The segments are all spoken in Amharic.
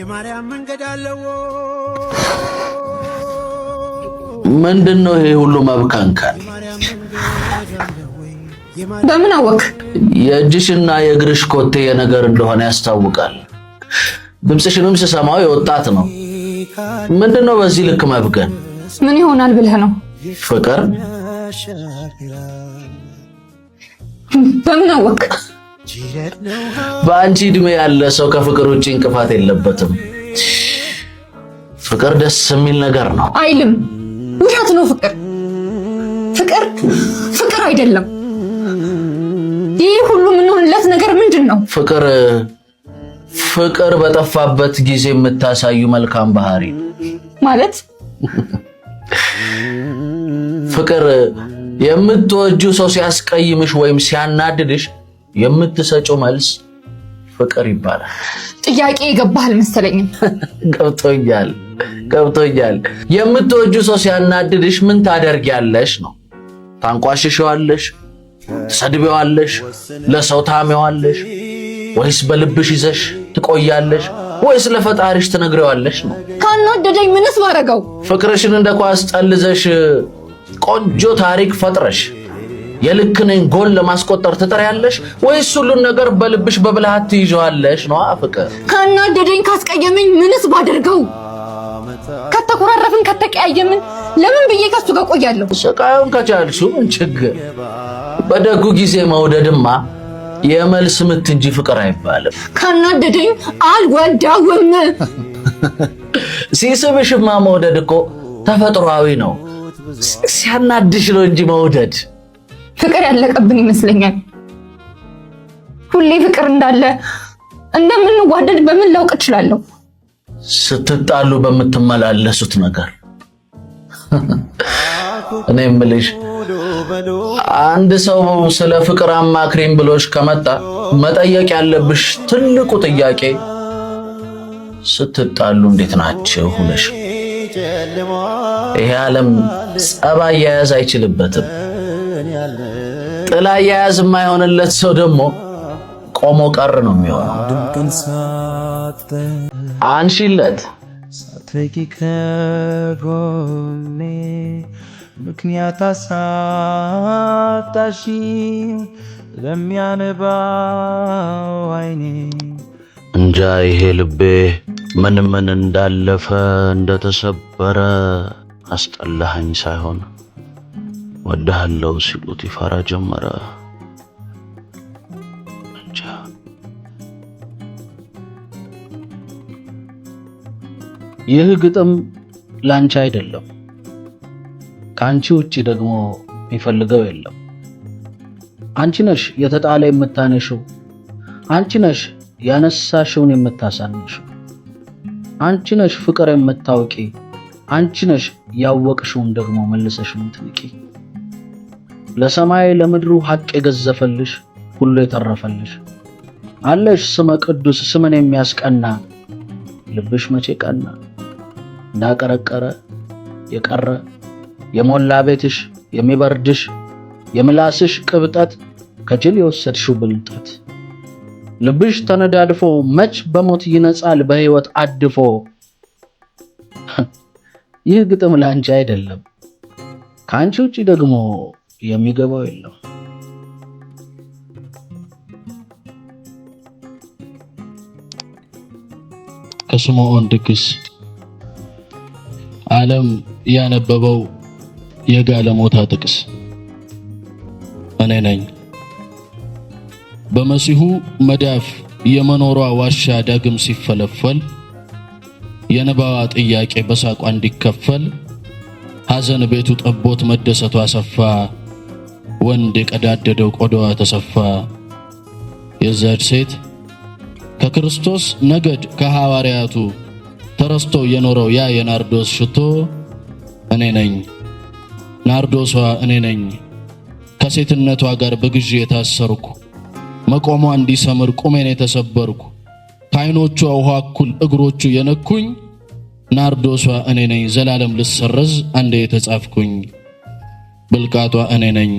የማርያም መንገድ አለው ምንድነው ይሄ ሁሉ መብካንካን? በምን አወቅ? የእጅሽና የእግርሽ ኮቴ የነገር እንደሆነ ያስታውቃል። ድምጽሽንም ስሰማው የወጣት ነው። ምንድነው በዚህ ልክ መብገን? ምን ይሆናል ብለህ ነው? ፍቅር። በምን አወቅ? በአንቺ እድሜ ያለ ሰው ከፍቅር ውጪ እንቅፋት የለበትም። ፍቅር ደስ የሚል ነገር ነው አይልም። ውሸት ነው ፍቅር። ፍቅር አይደለም። ይህ ሁሉ ምን ሆነለት ነገር ምንድነው? ፍቅር በጠፋበት ጊዜ የምታሳዩ መልካም ባህሪ ማለት ፍቅር የምትወጁ ሰው ሲያስቀይምሽ ወይም ሲያናድድሽ የምትሰጪው መልስ ፍቅር ይባላል። ጥያቄ ይገባል መሰለኝ። ገብቶኛል። የምትወጁ ሰው ሲያናድድሽ ምን ታደርጊያለሽ ነው? ታንቋሽሽዋለሽ? ትሰድቢዋለሽ? ለሰው ታሚዋለሽ? ወይስ በልብሽ ይዘሽ ትቆያለሽ? ወይስ ለፈጣሪሽ ትነግሪዋለሽ ነው? ካናደደኝ ምንስ ባረገው? ፍቅርሽን እንደ ኳስ ጠልዘሽ ቆንጆ ታሪክ ፈጥረሽ የልክነኝ ጎል ለማስቆጠር ትጠሪያለሽ? ወይስ ሁሉን ነገር በልብሽ በብልሃት ትይዣለሽ ነው? ፍቅር ካናደደኝ ካስቀየመኝ ምንስ ባደርገው? ከተኮራረፍን ከተቀያየምን ለምን ብዬ ከሱ ጋር ቆያለሁ? ስቃዩን ከቻልሽው ምን ችግር? በደጉ ጊዜ መውደድማ የመልስ ምት እንጂ ፍቅር አይባልም። ካናደደኝ አልወዳውም። ሲስብሽማ መውደድ እኮ ተፈጥሯዊ ነው። ሲያናድሽ ነው እንጂ መውደድ። ፍቅር ያለቀብን ይመስለኛል። ሁሌ ፍቅር እንዳለ እንደምንዋደድ በምን ላውቅ እችላለሁ? ስትጣሉ በምትመላለሱት ነገር። እኔ የምልሽ አንድ ሰው ስለ ፍቅር አማክሬም ብሎሽ ከመጣ መጠየቅ ያለብሽ ትልቁ ጥያቄ ስትጣሉ እንዴት ናችሁ ሁለሽ። ይሄ ዓለም ጸባይ ያያዝ አይችልበትም። ጥላ ያያዝ የማይሆንለት ሰው ደግሞ ቆሞ ቀር ነው የሚሆነው። አንሺለት ሳትርቂ ከጎኔ ምክንያት አሳጣሽኝ ለሚያነባው አይኔ እንጃ ይሄ ልቤ ምን እንዳለፈ እንደተሰበረ አስጠላኸኝ ሳይሆን ወድሃለሁ ሲሉት ይፈራ ጀመረ። እንጃ ይህ ግጥም ላንቺ አይደለም፣ ካንቺ ውጪ ደግሞ የሚፈልገው የለም። አንቺ ነሽ የተጣለ የምታነሽው፣ አንቺ ነሽ ያነሳሽውን የምታሳንሽው፣ አንቺ ነሽ ፍቅር የምታውቂ፣ አንቺ ነሽ ያወቅሽውን ደግሞ መልሰሽ የምትንቂ። ለሰማይ ለምድሩ ሐቅ የገዘፈልሽ ሁሉ የተረፈልሽ አለሽ ስመ ቅዱስ ስምን የሚያስቀና ልብሽ መቼ ቀና? እንዳቀረቀረ የቀረ የሞላ ቤትሽ የሚበርድሽ የምላስሽ ቅብጠት ከጅል የወሰድሽው ብልጠት ልብሽ ተነዳድፎ መች በሞት ይነጻል በሕይወት አድፎ። ይህ ግጥም ላንቺ አይደለም፣ ካንቺ ውጪ ደግሞ የሚገባው የለም። ከስምዖን ድግስ ዓለም ያነበበው የጋለሞታ ጥቅስ እኔ ነኝ። በመሲሁ መዳፍ የመኖሯ ዋሻ ዳግም ሲፈለፈል የንባዋ ጥያቄ በሳቋ እንዲከፈል ሐዘን ቤቱ ጠቦት መደሰቷ ሰፋ ወንድ የቀዳደደው ቆዳዋ ተሰፋ። የዛች ሴት ከክርስቶስ ነገድ ከሐዋርያቱ ተረስቶ የኖረው ያ የናርዶስ ሽቶ እኔ ነኝ። ናርዶሷ እኔ ነኝ። ከሴትነቷ ጋር በግዥ የታሰርኩ መቆሟ እንዲሰምር ቁሜን የተሰበርኩ ከዓይኖቿ ውሃ እኩል እግሮቹ የነኩኝ ናርዶሷ እኔ ነኝ። ዘላለም ልሰረዝ አንዴ የተጻፍኩኝ ብልቃጧ እኔ ነኝ።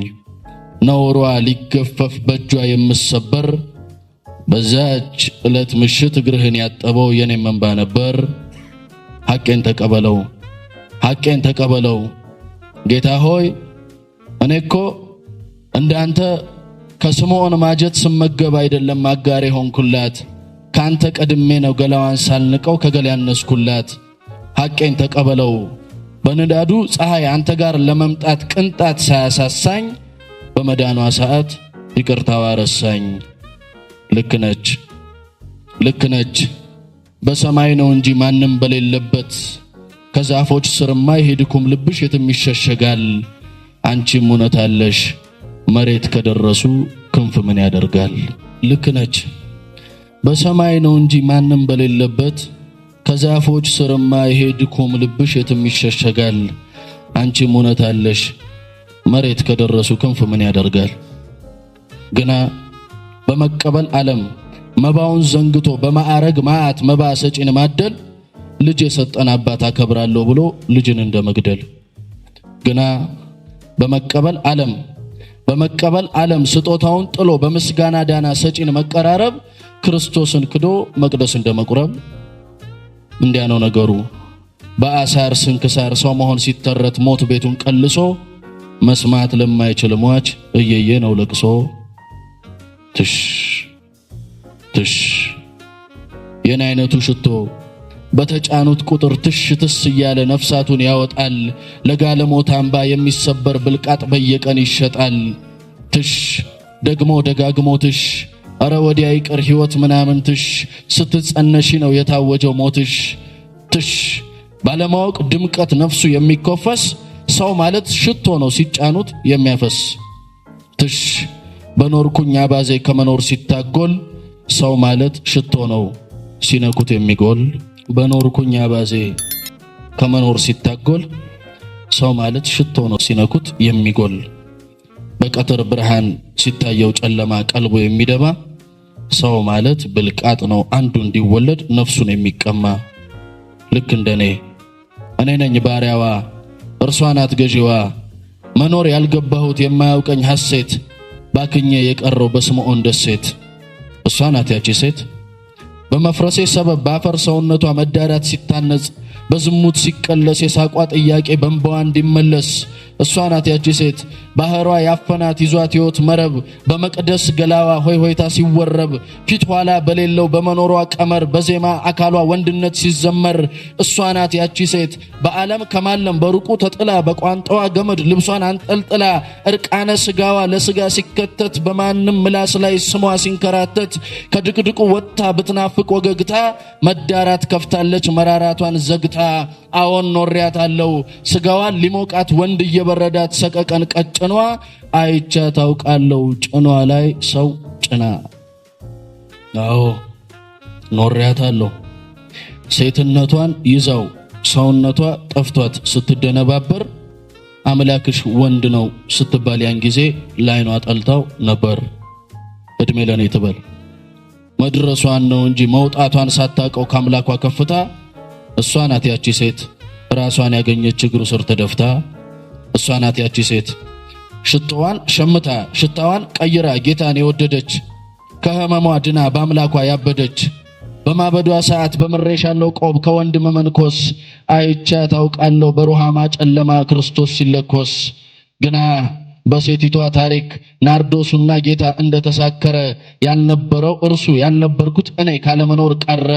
ነውሯ ሊገፈፍ በእጇ የምሰበር በዛች ዕለት ምሽት እግርህን ያጠበው የኔም እንባ ነበር። ሐቄን ተቀበለው፣ ሐቄን ተቀበለው። ጌታ ሆይ እኔ እኮ እንዳንተ ከስምዖን ማጀት ስመገብ አይደለም አጋሬ ሆንኩላት፣ ካንተ ቀድሜ ነው ገላዋን ሳልንቀው ከገላ ያነስኩላት። ሐቄን ተቀበለው። በንዳዱ ፀሐይ አንተ ጋር ለመምጣት ቅንጣት ሳያሳሳኝ በመዳኗ ሰዓት ይቅርታዋ ረሳኝ። ልክ ነች፣ ልክ ነች። በሰማይ ነው እንጂ ማንም በሌለበት ከዛፎች ስርማ ይሄድኩም ልብሽ የትም ይሸሸጋል። አንቺም እውነት አለሽ መሬት ከደረሱ ክንፍ ምን ያደርጋል። ልክ ነች። በሰማይ ነው እንጂ ማንም በሌለበት ከዛፎች ስርማ ይሄድኩም ልብሽ የትም ይሸሸጋል። አንቺም እውነት አለሽ መሬት ከደረሱ ክንፍ ምን ያደርጋል። ግና በመቀበል ዓለም መባውን ዘንግቶ በማዕረግ ማዕት መባ ሰጪን ማደል ልጅ የሰጠን አባት አከብራለሁ ብሎ ልጅን እንደመግደል። ግና በመቀበል ዓለም ስጦታውን ጥሎ በምስጋና ዳና ሰጪን መቀራረብ ክርስቶስን ክዶ መቅደስ እንደመቁረብ። እንዲያ ነው ነገሩ። በአሳር ስንክሳር ሰው መሆን ሲተረት ሞት ቤቱን ቀልሶ መስማት ለማይችል ሟች እየየ ነው ለቅሶ። ትሽ ትሽ የኔ አይነቱ ሽቶ በተጫኑት ቁጥር ትሽ ትስ እያለ ነፍሳቱን ያወጣል። ለጋለሞታ አምባ የሚሰበር ብልቃጥ በየቀን ይሸጣል። ትሽ ደግሞ ደጋግሞ ትሽ አረ ወዲያ ይቅር ሕይወት ምናምን ትሽ ስትጸነሺ ነው የታወጀው ሞትሽ። ትሽ ባለማወቅ ድምቀት ነፍሱ የሚኮፈስ ሰው ማለት ሽቶ ነው ሲጫኑት የሚያፈስ። ትሽ በኖርኩኝ አባዜ ከመኖር ሲታጎል ሰው ማለት ሽቶ ነው ሲነኩት የሚጎል። በኖርኩኝ አባዜ ከመኖር ሲታጎል ሰው ማለት ሽቶ ነው ሲነኩት የሚጎል። በቀትር ብርሃን ሲታየው ጨለማ ቀልቦ የሚደማ ሰው ማለት ብልቃጥ ነው አንዱ እንዲወለድ ነፍሱን የሚቀማ። ልክ እንደኔ እኔ ነኝ ባሪያዋ እርሷ ናት ገዢዋ፣ መኖር ያልገባሁት የማያውቀኝ ሐሴት ባክኜ የቀረው በስምዖን ደሴት። እሷ ናት ያቺ ሴት በመፍረሴ ሰበብ ባፈር ሰውነቷ መዳራት ሲታነጽ በዝሙት ሲቀለስ የሳቋ ጥያቄ በእንባዋ እንዲመለስ። እሷ ናት ያቺ ሴት ባህሯ ያፈናት ይዟት ሕይወት መረብ በመቅደስ ገላዋ ሆይ ሆይታ ሲወረብ ፊት ኋላ በሌለው በመኖሯ ቀመር በዜማ አካሏ ወንድነት ሲዘመር። እሷ ናት ያቺ ሴት በዓለም ከማለም በሩቁ ተጥላ በቋንጣዋ ገመድ ልብሷን አንጠልጥላ እርቃነ ስጋዋ ለስጋ ሲከተት በማንም ምላስ ላይ ስሟ ሲንከራተት ከድቅድቁ ወጥታ ብትናፍቅ ወገግታ መዳራት ከፍታለች መራራቷን ዘግታ። አዎን ኖሪያታለው ስጋዋን ሊሞቃት ወንድ እየበረዳት ሰቀቀን ቀጭኗ አይቻ ታውቃለው ጭኗ ላይ ሰው ጭና። አዎ ኖሪያታለው ሴትነቷን ይዛው ሰውነቷ ጠፍቷት ስትደነባበር አምላክሽ ወንድ ነው ስትባል ያን ጊዜ ላይኗ ጠልታው ነበር። እድሜ ለኔ ትበል መድረሷን ነው እንጂ መውጣቷን ሳታቀው ከአምላኳ ከፍታ። እሷ ናት ያቺ ሴት ራሷን ያገኘች እግሩ ስር ተደፍታ። እሷ ናት ያቺ ሴት ሽቶዋን ሸምታ ሽታዋን ቀይራ ጌታን የወደደች ከህመሟ ድና በአምላኳ ያበደች። በማበዷ ሰዓት በምሬሻለው ቆብ ከወንድ መመንኮስ አይቻ ታውቃለው በሩሃማ ጨለማ ክርስቶስ ሲለኮስ። ግና በሴቲቷ ታሪክ ናርዶሱና ጌታ እንደተሳከረ ያልነበረው እርሱ ያልነበርኩት እኔ ካለመኖር ቀረ።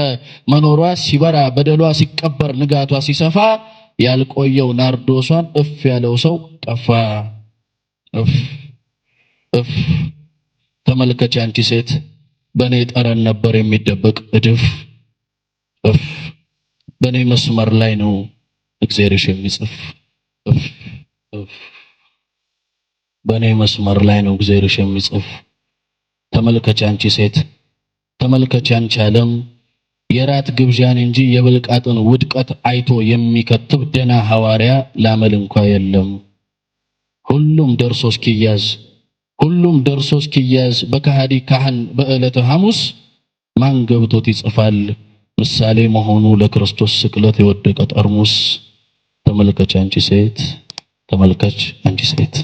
መኖሯ ሲበራ በደሏ ሲቀበር ንጋቷ ሲሰፋ ያልቆየው ናርዶሷን እፍ ያለው ሰው ጠፋ። እፍ ተመልከች አንቺ ሴት በኔ ጠረን ነበር የሚደበቅ እድፍ። እፍ በኔ መስመር ላይ ነው እግዚአብሔርሽ የሚጽፍ። እፍ በኔ መስመር ላይ ነው እግዚአብሔርሽ የሚጽፍ። ተመልከች አንቺ ሴት ተመልከች አንቺ ዓለም የራት ግብዣን እንጂ የብልቃጥን ውድቀት አይቶ የሚከትብ ደና ሐዋርያ ላመል እንኳ የለም። ሁሉም ደርሶ እስኪያዝ በካሃዲ ካህን በዕለተ ሐሙስ ማን ገብቶት ይጽፋል ምሳሌ መሆኑ ለክርስቶስ ስቅለት የወደቀ ጠርሙስ። ተመልከች አንቺ ሴት ተመልከች አንቺ ሴት